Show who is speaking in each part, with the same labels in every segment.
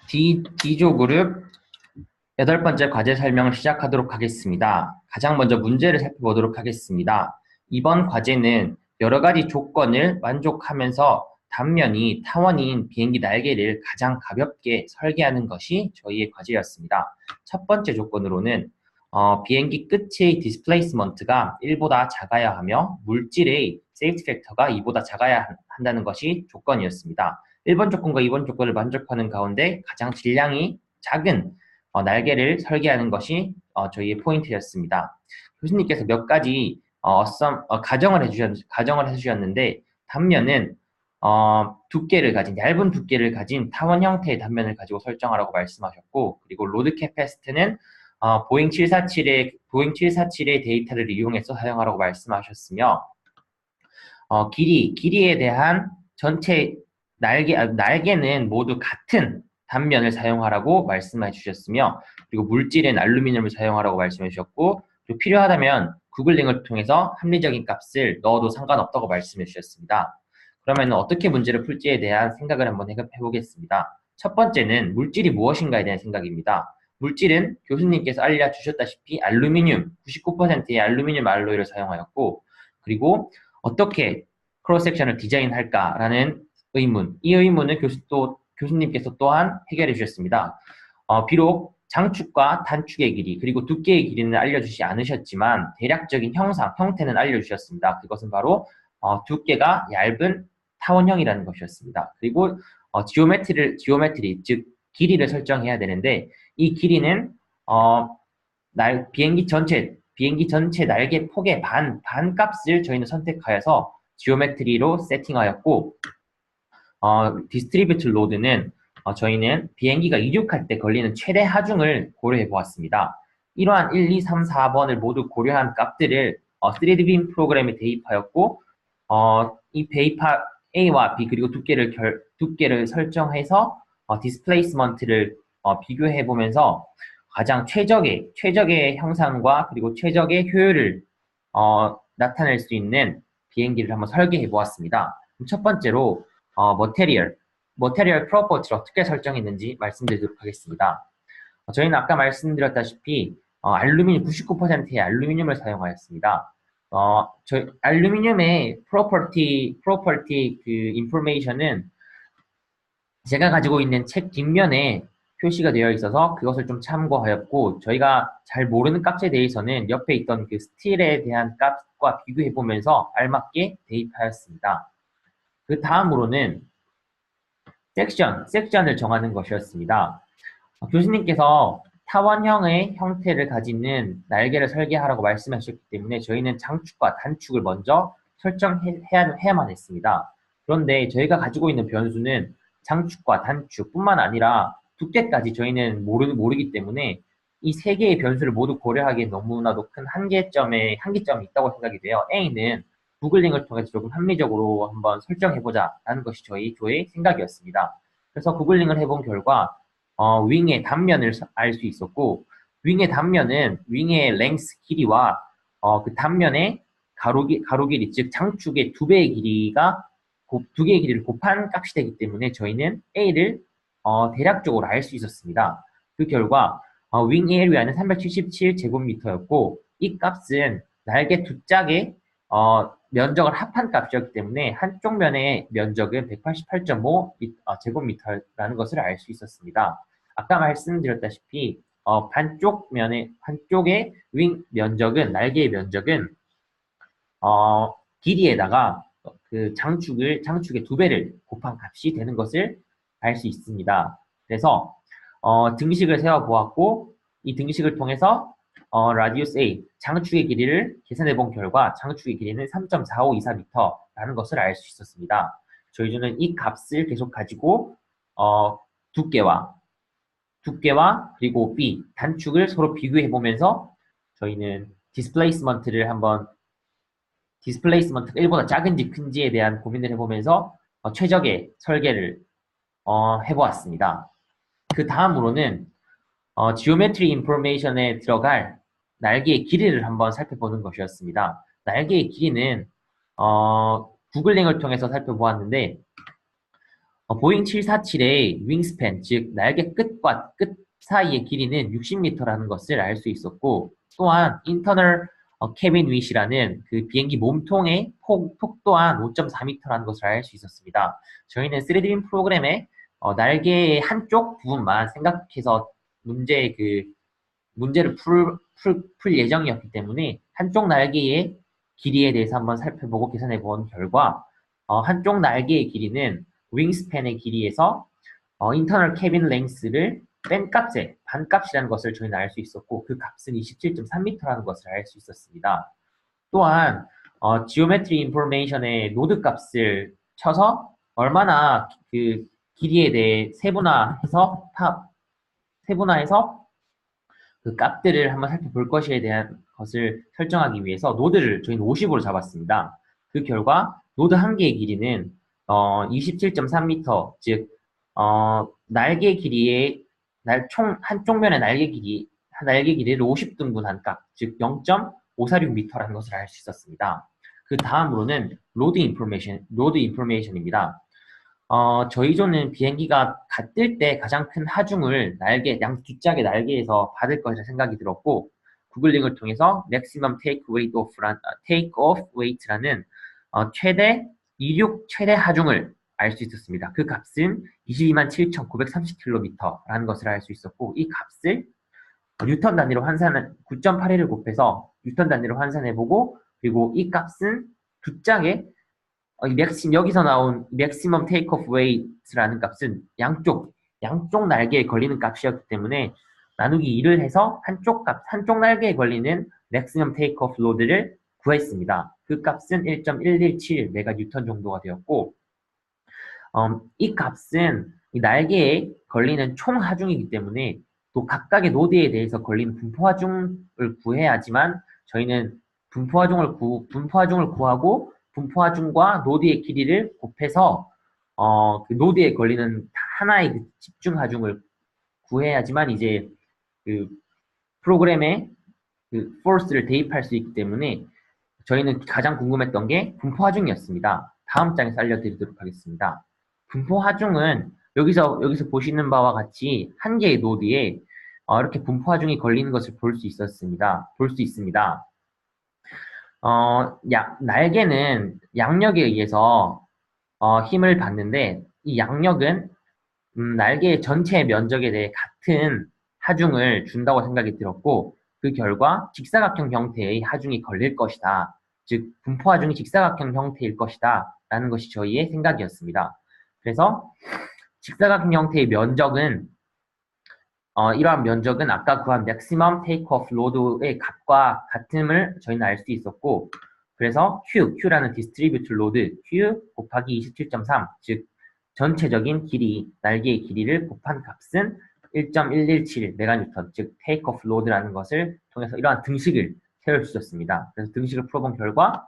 Speaker 1: D조 그룹 8번째 과제 설명을 시작하도록 하겠습니다. 가장 먼저 문제를 살펴보도록 하겠습니다. 이번 과제는 여러 가지 조건을 만족하면서 단면이 타원인 비행기 날개를 가장 가볍게 설계하는 것이 저희의 과제였습니다. 첫 번째 조건으로는 비행기 끝의 디스플레이스먼트가 1보다 작아야 하며 물질의 세이프티 팩터가 2보다 작아야 한다는 것이 조건이었습니다. 1번 조건과 2번 조건을 만족하는 가운데 가장 질량이 작은 날개를 설계하는 것이 저희의 포인트였습니다. 교수님께서 몇 가지 가정을 해주셨는데 단면은 얇은 두께를 가진 타원 형태의 단면을 가지고 설정하라고 말씀하셨고, 그리고 로드 캐패시티는 보잉 747의 데이터를 이용해서 사용하라고 말씀하셨으며, 길이에 대한 전체 날개는 모두 같은 단면을 사용하라고 말씀해 주셨으며, 그리고 물질은 알루미늄을 사용하라고 말씀해 주셨고, 또 필요하다면 구글링을 통해서 합리적인 값을 넣어도 상관없다고 말씀해 주셨습니다. 그러면 어떻게 문제를 풀지에 대한 생각을 한번 해보겠습니다. 첫 번째는 물질이 무엇인가에 대한 생각입니다. 물질은 교수님께서 알려주셨다시피 알루미늄, 99%의 알루미늄 알로이를 사용하였고, 그리고 어떻게 크로스 섹션을 디자인할까라는 의문, 이 의문을 교수님께서 또한 해결해 주셨습니다. 비록 장축과 단축의 길이, 그리고 두께의 길이는 알려주지 않으셨지만 대략적인 형태는 알려주셨습니다. 그것은 바로 두께가 얇은 타원형이라는 것이었습니다. 그리고 지오메트리, 즉 길이를 설정해야 되는데, 이 길이는 비행기 전체 날개 폭의 반 값을 저희는 선택하여서 지오메트리로 세팅하였고, 디스트리뷰트 로드는 저희는 비행기가 이륙할 때 걸리는 최대 하중을 고려해 보았습니다. 이러한 1, 2, 3, 4번을 모두 고려한 값들을 3D 빔 프로그램에 대입하였고, 이 대입한 A와 B 그리고 두께를 설정해서 디스플레이스먼트를 비교해 보면서 가장 최적의 형상과 그리고 최적의 효율을 나타낼 수 있는 비행기를 한번 설계해 보았습니다. 첫 번째로 머테리얼 프로퍼티를 어떻게 설정했는지 말씀드리도록 하겠습니다. 저희는 아까 말씀드렸다시피 알루미늄 99%의 알루미늄을 사용하였습니다. 알루미늄의 프로퍼티 그 인포메이션은 제가 가지고 있는 책 뒷면에 표시가 되어 있어서 그것을 좀 참고하였고, 저희가 잘 모르는 값에 대해서는 옆에 있던 그 스틸에 대한 값과 비교해 보면서 알맞게 대입하였습니다. 그 다음으로는 섹션을 정하는 것이었습니다. 교수님께서 타원형의 형태를 가지는 날개를 설계하라고 말씀하셨기 때문에 저희는 장축과 단축을 먼저 설정해야만 했습니다. 그런데 저희가 가지고 있는 변수는 장축과 단축뿐만 아니라 두께까지 저희는 모르기 때문에 이 세 개의 변수를 모두 고려하기에 너무나도 큰 한계점이 있다고 생각이 돼요. A는 구글링을 통해서 조금 합리적으로 한번 설정해보자 라는 것이 저의 생각이었습니다. 그래서 구글링을 해본 결과 윙의 단면을 알 수 있었고, 윙의 단면은 윙의 랭스 길이와 그 단면의 가로 길이, 즉 장축의 두 개의 길이를 곱한 값이 되기 때문에 저희는 A를 대략적으로 알 수 있었습니다. 그 결과 윙 에리아는 377제곱미터였고, 이 값은 날개 두 짝의 면적을 합한 값이었기 때문에 한쪽 면의 면적은 188.5 제곱미터라는 것을 알 수 있었습니다. 아까 말씀드렸다시피 한쪽의 윙 면적은, 날개의 면적은 길이에다가 그 장축의 두 배를 곱한 값이 되는 것을 알 수 있습니다. 그래서 등식을 세워보았고, 이 등식을 통해서 라디우스 A, 장축의 길이를 계산해 본 결과 장축의 길이는 3.4524m라는 것을 알 수 있었습니다. 저희는 이 값을 계속 가지고 두께와 그리고 B, 단축을 서로 비교해 보면서 저희는 디스플레이스먼트가 1보다 작은지 큰지에 대한 고민을 해보면서 최적의 설계를 해보았습니다. 그 다음으로는 지오메트리 인포메이션에 들어갈 날개의 길이를 한번 살펴보는 것이었습니다. 날개의 길이는 구글링을 통해서 살펴보았는데 보잉 747의 윙스팬, 즉 날개 끝과 끝 사이의 길이는 60m라는 것을 알 수 있었고, 또한 인터널 캐빈 윗이라는 그 비행기 몸통의 폭 또한 5.4m라는 것을 알 수 있었습니다. 저희는 3D 프로그램의 날개의 한쪽 부분만 생각해서 문제를 풀 예정이었기 때문에 한쪽 날개의 길이에 대해서 한번 살펴보고 계산해 본 결과 한쪽 날개의 길이는 윙스팬의 길이에서 인터널 캐빈 랭스를 뺀 값의 반값이라는 것을 저희는 알 수 있었고 그 값은 27.3m라는 것을 알 수 있었습니다. 또한 지오메트리 인포메이션의 노드 값을 쳐서 얼마나 그 길이에 대해 세분화해서 그 값들을 한번 살펴볼 것에 대한 것을 설정하기 위해서 노드를 저희는 50으로 잡았습니다. 그 결과 노드 한 개의 길이는 27.3m, 즉 날개 길이의 총 한쪽 면의 날개 길이를 50등분한 값, 즉 0.546m라는 것을 알 수 있었습니다. 그 다음으로는 로드 인포메이션입니다. 저희 조는 비행기가 뜰 때 가장 큰 하중을 양 뒷짝의 날개에서 받을 것이라 생각이 들었고, 구글링을 통해서 Maximum Take Off Weight라는 이륙 최대 하중을 알 수 있었습니다. 그 값은 22만 7,930km라는 것을 알 수 있었고, 이 값을 뉴턴 단위로 9.81을 곱해서 뉴턴 단위로 환산해보고, 그리고 이 값은 두 짝의 여기서 나온 maximum takeoff weight라는 값은 양쪽 날개에 걸리는 값이었기 때문에 나누기 2를 해서 한쪽 날개에 걸리는 maximum takeoff load를 구했습니다. 그 값은 1.117 메가뉴턴 정도가 되었고, 이 값은 이 날개에 걸리는 총 하중이기 때문에 또 각각의 노드에 대해서 걸리는 분포 하중을 구해야지만 저희는 분포 하중을 구하고 분포 하중과 노드의 길이를 곱해서 그 노드에 걸리는 하나의 그 집중 하중을 구해야지만 이제 그 프로그램에 그 포스를 대입할 수 있기 때문에 저희는 가장 궁금했던 게 분포 하중이었습니다. 다음 장에서 알려드리도록 하겠습니다. 분포 하중은 여기서 보시는 바와 같이 한 개의 노드에 이렇게 분포 하중이 걸리는 것을 볼 수 있습니다. 날개는 양력에 의해서 힘을 받는데 이 양력은 날개의 전체 면적에 대해 같은 하중을 준다고 생각이 들었고 그 결과 직사각형 형태의 하중이 걸릴 것이다. 즉 분포 하중이 직사각형 형태일 것이다 라는 것이 저희의 생각이었습니다. 그래서 직사각형 형태의 면적은 이러한 면적은 아까 구한 maximum takeoff load의 값과 같음을 저희는 알 수 있었고 그래서 Q라는 distribute load Q 곱하기 27.3 즉 전체적인 날개의 길이를 곱한 값은 1.117 메가뉴턴 즉 takeoff load라는 것을 통해서 이러한 등식을 세울 수 있었습니다. 그래서 등식을 풀어본 결과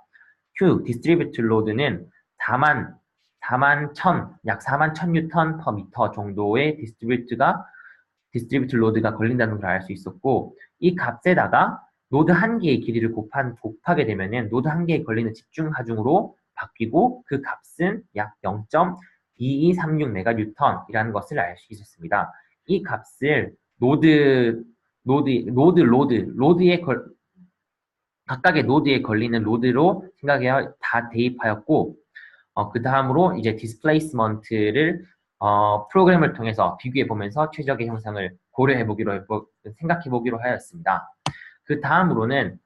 Speaker 1: Q distribute load는 4만 1000뉴턴 per 미터 정도의 디스트리뷰트 로드가 걸린다는 걸 알 수 있었고 이 값에다가 노드 한 개의 길이를 곱하게 되면은 노드 한 개에 걸리는 집중 하중으로 바뀌고 그 값은 약 0.2236 메가뉴턴이라는 것을 알 수 있었습니다. 이 값을 각각의 노드에 걸리는 로드로 생각해 다 대입하였고 그 다음으로 이제 디스플레이스먼트를 프로그램을 통해서 비교해 보면서 최적의 형상을 생각해 보기로 하였습니다. 그 다음으로는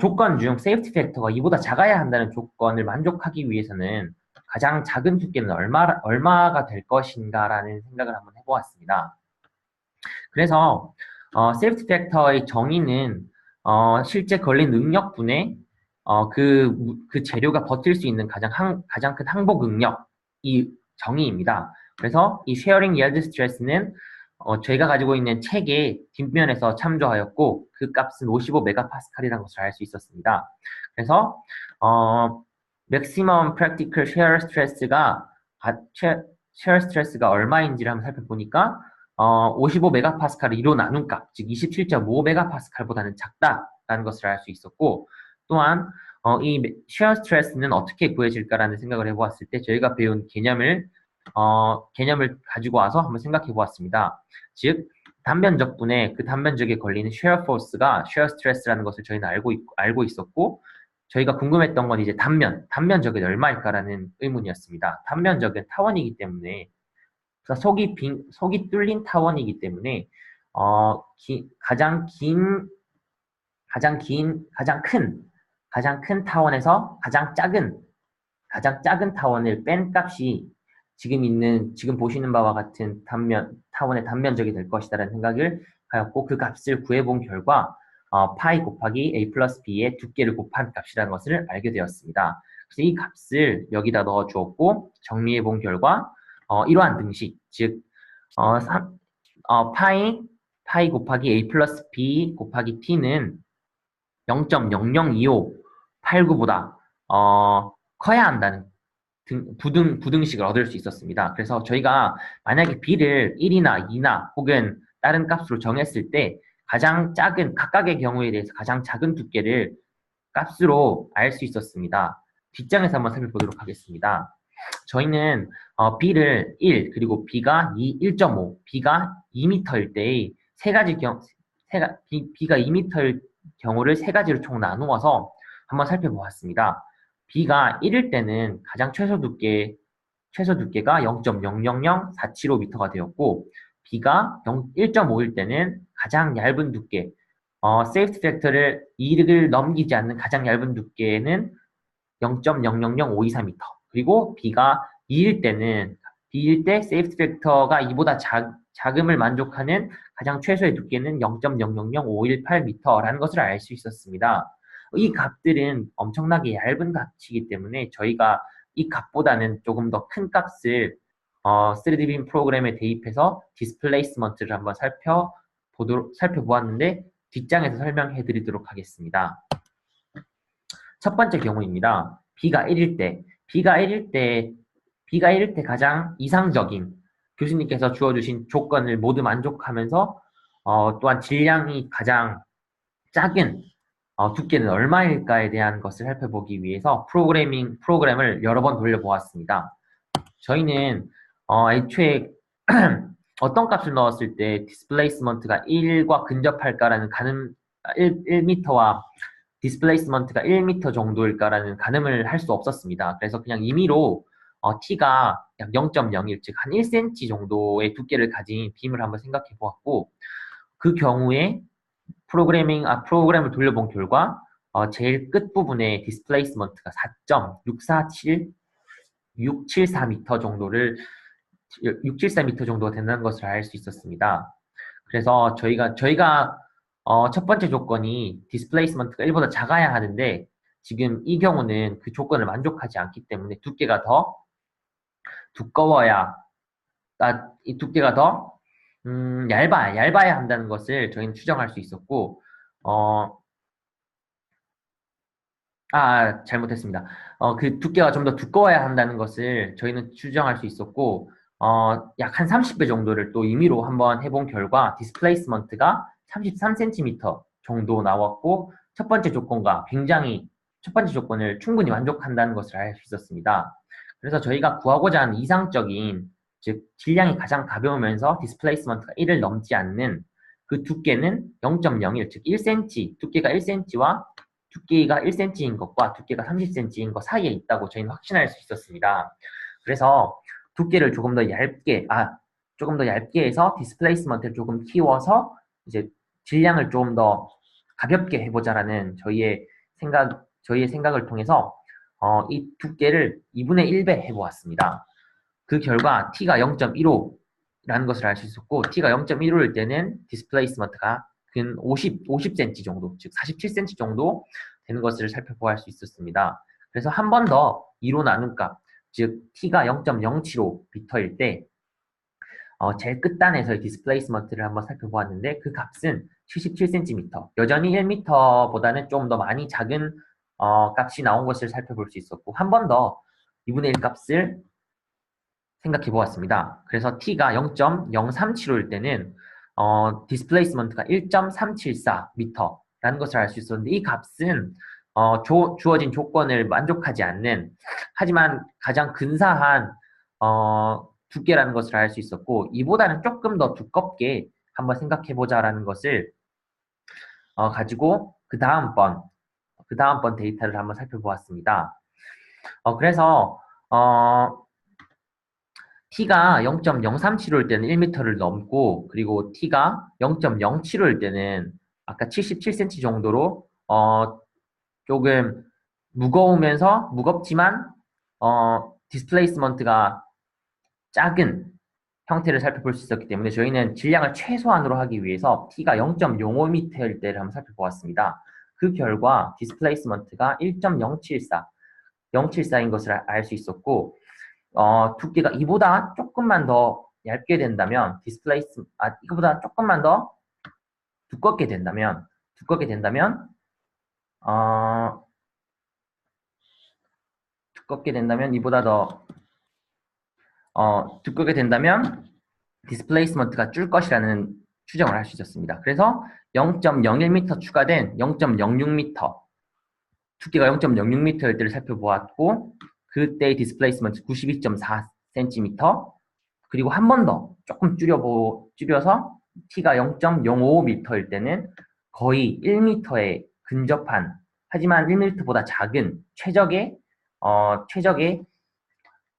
Speaker 1: 조건 중 세이프티 팩터가 이보다 작아야 한다는 조건을 만족하기 위해서는 가장 작은 두께는 얼마가 될 것인가라는 생각을 한번 해보았습니다. 그래서 세이프티 팩터의 정의는 실제 걸린 능력분의 그 재료가 버틸 수 있는 가장 큰 항복 능력이 정의입니다. 그래서 이 쉐어링 yield 스트레스는 저희가 가지고 있는 책의 뒷면에서 참조하였고 그 값은 55 메가파스칼이라는 것을 알 수 있었습니다. 그래서 maximum practical shear stress가 얼마인지를 한번 살펴보니까 55 메가파스칼을 2로 나눈 값, 즉 27.5 메가파스칼보다는 작다라는 것을 알 수 있었고 또한 이 shear stress는 어떻게 구해질까라는 생각을 해보았을 때 저희가 배운 개념을 개념을 가지고 와서 한번 생각해 보았습니다. 즉, 단면적분에 그 단면적에 걸리는 shear force가 shear stress라는 것을 저희는 알고 있었고, 저희가 궁금했던 건 이제 단면적은 얼마일까라는 의문이었습니다. 단면적은 타원이기 때문에, 그래서 속이 뚫린 타원이기 때문에, 가장 큰 타원에서 가장 작은 타원을 뺀 값이 지금 보시는 바와 같은 타원의 단면적이 될 것이다라는 생각을 하였고, 그 값을 구해본 결과, 파이 곱하기 a 플러스 b의 두께를 곱한 값이라는 것을 알게 되었습니다. 그래서 이 값을 여기다 넣어 주었고, 정리해 본 결과, 이러한 등식, 즉, 어, 삼- 파이 곱하기 a 플러스 b 곱하기 t는 0.002589보다 커야 한다는 부등식을 얻을 수 있었습니다. 그래서 저희가 만약에 b를 1이나 2나 혹은 다른 값으로 정했을 때 각각의 경우에 대해서 가장 작은 두께를 값으로 알 수 있었습니다. 뒷장에서 한번 살펴보도록 하겠습니다. 저희는 b를 1, 그리고 b가 1.5, b가 2m일 때의 b가 2m일 경우를 세 가지로 총 나누어서 한번 살펴보았습니다. b가 1일 때는 가장 최소 두께가 0.000475m가 되었고, b가 1.5일 때는 가장 얇은 두께, 세이프티 팩터를 2를 넘기지 않는 가장 얇은 두께는 0.000524m. 그리고 B일 때 세이프티 팩터가 이보다 작음을 만족하는 가장 최소의 두께는 0.000518m라는 것을 알 수 있었습니다. 이 값들은 엄청나게 얇은 값이기 때문에 저희가 이 값보다는 조금 더 큰 값을 3D 빔 프로그램에 대입해서 디스플레이스먼트를 한번 살펴보았는데, 뒷장에서 설명해 드리도록 하겠습니다. 첫 번째 경우입니다. B가 1일 때 가장 이상적인 교수님께서 주어주신 조건을 모두 만족하면서 또한 질량이 가장 작은 두께는 얼마일까에 대한 것을 살펴보기 위해서 프로그램을 여러 번 돌려보았습니다. 저희는 애초에 어떤 값을 넣었을 때 디스플레이스먼트가 1과 근접할까라는 1m와 디스플레이스먼트가 1m 정도일까라는 가늠을 할 수 없었습니다. 그래서 그냥 임의로 t가 약 0.01, 즉 한 1cm 정도의 두께를 가진 빔을 한번 생각해 보았고, 그 경우에 프로그램을 돌려본 결과 제일 끝부분에 디스플레이스먼트가 4.647674m 정도를 674m 정도가 된다는 것을 알 수 있었습니다. 그래서 저희가 첫 번째 조건이 디스플레이스먼트가 1보다 작아야 하는데, 지금 이 경우는 그 조건을 만족하지 않기 때문에 두께가 더 두꺼워야, 이 두께가 더 얇아야 한다는 것을 저희는 추정할 수 있었고, 잘못했습니다. 그 두께가 좀 더 두꺼워야 한다는 것을 저희는 추정할 수 있었고, 약 한 30배 정도를 또 임의로 한번 해본 결과, 디스플레이스먼트가 33cm 정도 나왔고, 첫 번째 조건을 충분히 만족한다는 것을 알 수 있었습니다. 그래서 저희가 구하고자 하는 이상적인, 즉, 질량이 가장 가벼우면서 디스플레이스먼트가 1을 넘지 않는 그 두께는 0.01, 즉 1cm, 두께가 1cm인 것과 두께가 30cm인 것 사이에 있다고 저희는 확신할 수 있었습니다. 그래서 두께를 조금 더 얇게 해서 디스플레이스먼트를 조금 키워서 이제 질량을 좀 더 가볍게 해보자라는 저희의 생각을 통해서 이 두께를 2분의 1배 해보았습니다. 그 결과 t가 0.15라는 것을 알 수 있었고, t가 0.15일 때는 디스플레이스먼트가 근 50cm 정도, 즉 47cm 정도 되는 것을 살펴보아 할 수 있었습니다. 그래서 한 번 더 2로 나눈 값, 즉 t가 0.075m일 때 제일 끝단에서의 디스플레이스먼트를 한번 살펴보았는데, 그 값은 77cm, 여전히 1m보다는 좀 더 많이 작은 값이 나온 것을 살펴볼 수 있었고, 한 번 더 2분의 1 값을 생각해 보았습니다. 그래서 t가 0.0375일 때는 디스플레이스먼트가 1.374m라는 것을 알 수 있었는데, 이 값은 주어진 조건을 만족하지 않는, 하지만 가장 근사한 두께라는 것을 알 수 있었고 이보다는 조금 더 두껍게 한번 생각해 보자라는 것을 가지고 그 다음번 데이터를 한번 살펴보았습니다. 그래서 t가 0.037호일 때는 1m를 넘고 그리고 t가 0.075일 때는 아까 77cm 정도로 조금 무겁지만 디스플레이스먼트가 작은 형태를 살펴볼 수 있었기 때문에 저희는 질량을 최소한으로 하기 위해서 t가 0.05m일 때를 한번 살펴보았습니다. 그 결과 디스플레이스먼트가 0.074인 것을 알 수 있었고 두께가 이보다 조금만 더 얇게 된다면 이거보다 조금만 더 두껍게 된다면 어, 이보다 더 두껍게 된다면 디스플레이스먼트가 줄 것이라는 추정을 할 수 있었습니다. 그래서 0.01m 추가된 0.06m 두께가 0.06m일 때를 살펴보았고 그때의 디스플레이스먼트 92.4cm 그리고 한 번 더 조금 줄여서 t가 0.05m일 때는 거의 1m에 근접한 하지만 1m보다 작은 최적의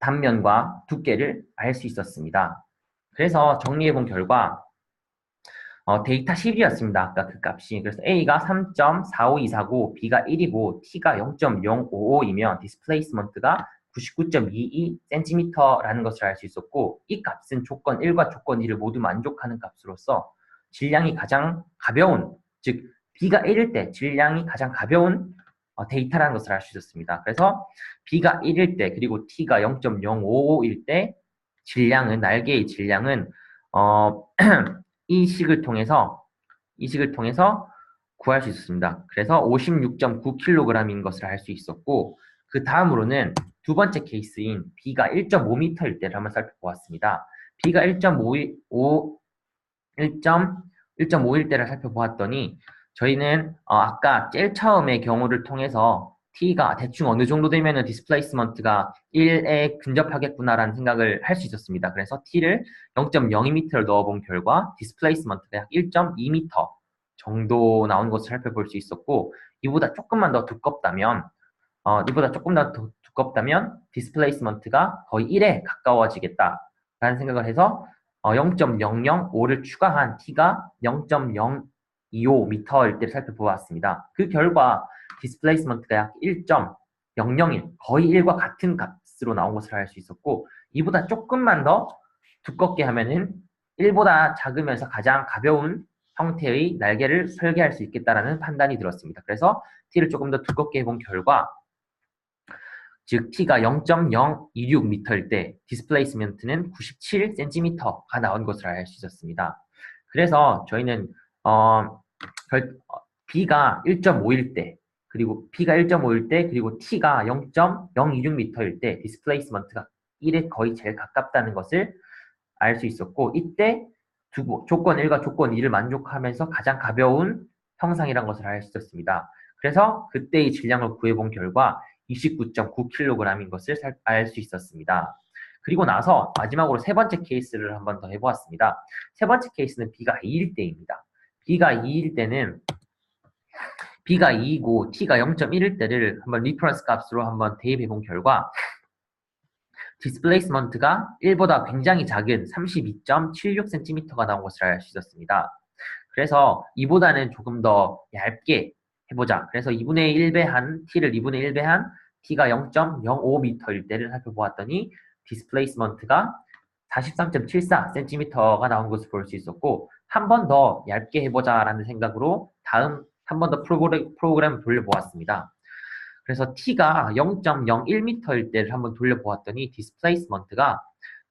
Speaker 1: 단면과 두께를 알 수 있었습니다. 그래서 정리해본 결과 데이터 10이었습니다. 아까 그 값이. 그래서 A가 3.45249, B가 1이고 T가 0.055이면 디스플레이스먼트가 99.22cm라는 것을 알 수 있었고 이 값은 조건 1과 조건 2를 모두 만족하는 값으로서 질량이 가장 가벼운, 즉 B가 1일 때 질량이 가장 가벼운 데이터라는 것을 알 수 있었습니다. 그래서 B가 1일 때 그리고 T가 0.055일 때 날개의 질량은 이 식을 통해서 구할 수 있었습니다. 그래서 56.9kg인 것을 알 수 있었고 그 다음으로는 두 번째 케이스인 B가 1.5m일 때를 한번 살펴보았습니다. B가 1.5일 때를 살펴보았더니 저희는 아까 제일 처음의 경우를 통해서 T가 대충 어느 정도 되면은 디스플레이스먼트가 1에 근접하겠구나라는 생각을 할 수 있었습니다. 그래서 T를 0.02m를 넣어본 결과 디스플레이스먼트가 약 1.2m 정도 나온 것을 살펴볼 수 있었고 이보다 조금만 더 두껍다면 디스플레이스먼트가 거의 1에 가까워지겠다라는 생각을 해서 0.005를 추가한 t가 0.025m일 때를 살펴보았습니다. 그 결과 디스플레이스먼트가 약 1.001, 거의 1과 같은 값으로 나온 것을 알 수 있었고 이보다 조금만 더 두껍게 하면은 1보다 작으면서 가장 가벼운 형태의 날개를 설계할 수 있겠다라는 판단이 들었습니다. 그래서 t를 조금 더 두껍게 해본 결과 즉 t가 0.026m일 때 디스플레이스먼트는 97cm가 나온 것을 알 수 있었습니다. 그래서 저희는 B가 1.5일 때 그리고 t가 0.026m일 때 디스플레이스먼트가 1에 거의 제일 가깝다는 것을 알 수 있었고 이때 조건 1과 조건 2를 만족하면서 가장 가벼운 형상이라는 것을 알 수 있었습니다. 그래서 그때의 질량을 구해본 결과 29.9kg인 것을 알 수 있었습니다. 그리고 나서 마지막으로 세 번째 케이스를 한번 더 해보았습니다. 세 번째 케이스는 B가 2일 때입니다. B가 2일 때는 B가 2이고 T가 0.1일 때를 한번 리퍼런스 값으로 한번 대입해 본 결과 디스플레이스먼트가 1보다 굉장히 작은 32.76cm가 나온 것을 알 수 있었습니다. 그래서 이보다는 조금 더 얇게 해보자. 그래서 2분의 1배한 T를 2분의 1배한 T가 0.05m일 때를 살펴보았더니 디스플레이스먼트가 43.74cm가 나온 것을 볼 수 있었고 한 번 더 얇게 해보자라는 생각으로 한 번 더 프로그램을 돌려보았습니다. 그래서 t가 0.01m일 때를 한번 돌려보았더니 디스플레이스먼트가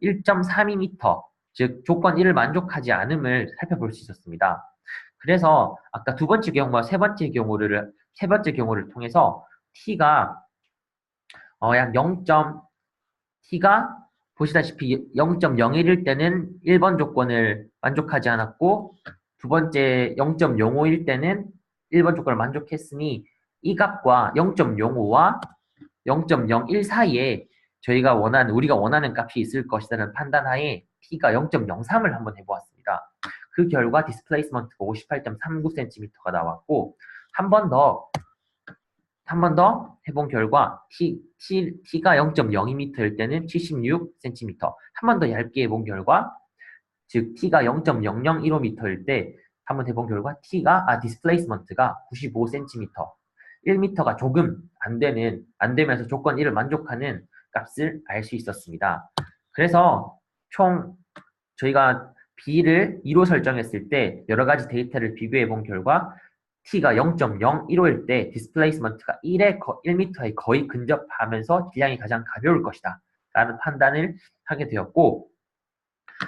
Speaker 1: 1.32m, 즉 조건 1을 만족하지 않음을 살펴볼 수 있었습니다. 그래서 아까 두 번째 경우와 세 번째 경우를 통해서 t가 t가 보시다시피 0.01일 때는 1번 조건을 만족하지 않았고 두 번째 0.05일 때는 1번 조건을 만족했으니 이 값과 0.05와 0.01 사이에 우리가 원하는 값이 있을 것이라는 판단하에 t가 0.03을 한번 해보았습니다. 그 결과 디스플레이스먼트가 58.39cm가 나왔고, 한 번 더 해본 결과 t가 0.02m일 때는 76cm, 한 번 더 얇게 해본 결과, 즉 t가 0.0015m일 때 한 번 해본 결과 디스플레이스먼트가 95cm, 1m가 조금 안 되면서 조건 1을 만족하는 값을 알 수 있었습니다. 그래서 총 저희가 b를 2로 설정했을 때 여러 가지 데이터를 비교해 본 결과 t가 0.015일 때 디스플레이스먼트가 1m에 거의 근접하면서 질량이 가장 가벼울 것이다 라는 판단을 하게 되었고,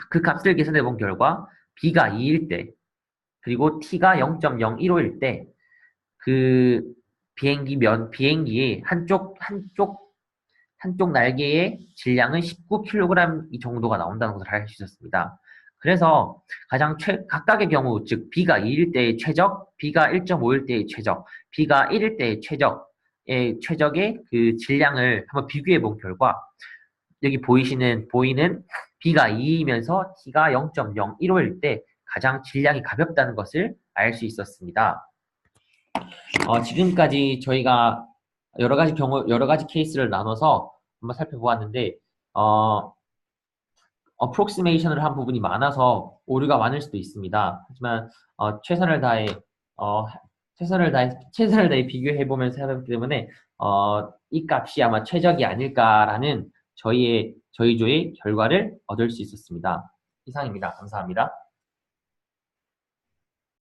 Speaker 1: 그 값을 계산해 본 결과 b가 2일 때 그리고 t가 0.015일 때 그 비행기의 한쪽 날개의 질량은 19kg 이 정도가 나온다는 것을 알 수 있었습니다. 그래서 각각의 경우, 즉 B가 2일 때의 최적, B가 1.5일 때의 최적, B가 1일 때의 최적의 그 질량을 한번 비교해 본 결과, 여기 보이는 B가 2이면서 T가 0.015일 때 가장 질량이 가볍다는 것을 알 수 있었습니다. 지금까지 저희가 여러 가지 케이스를 나눠서 한번 살펴보았는데, 어프록시메이션을 한 부분이 많아서 오류가 많을 수도 있습니다. 하지만 최선을 다해 비교해보면서 하기 때문에 이 값이 아마 최적이 아닐까라는 저희 조의 결과를 얻을 수 있었습니다. 이상입니다. 감사합니다.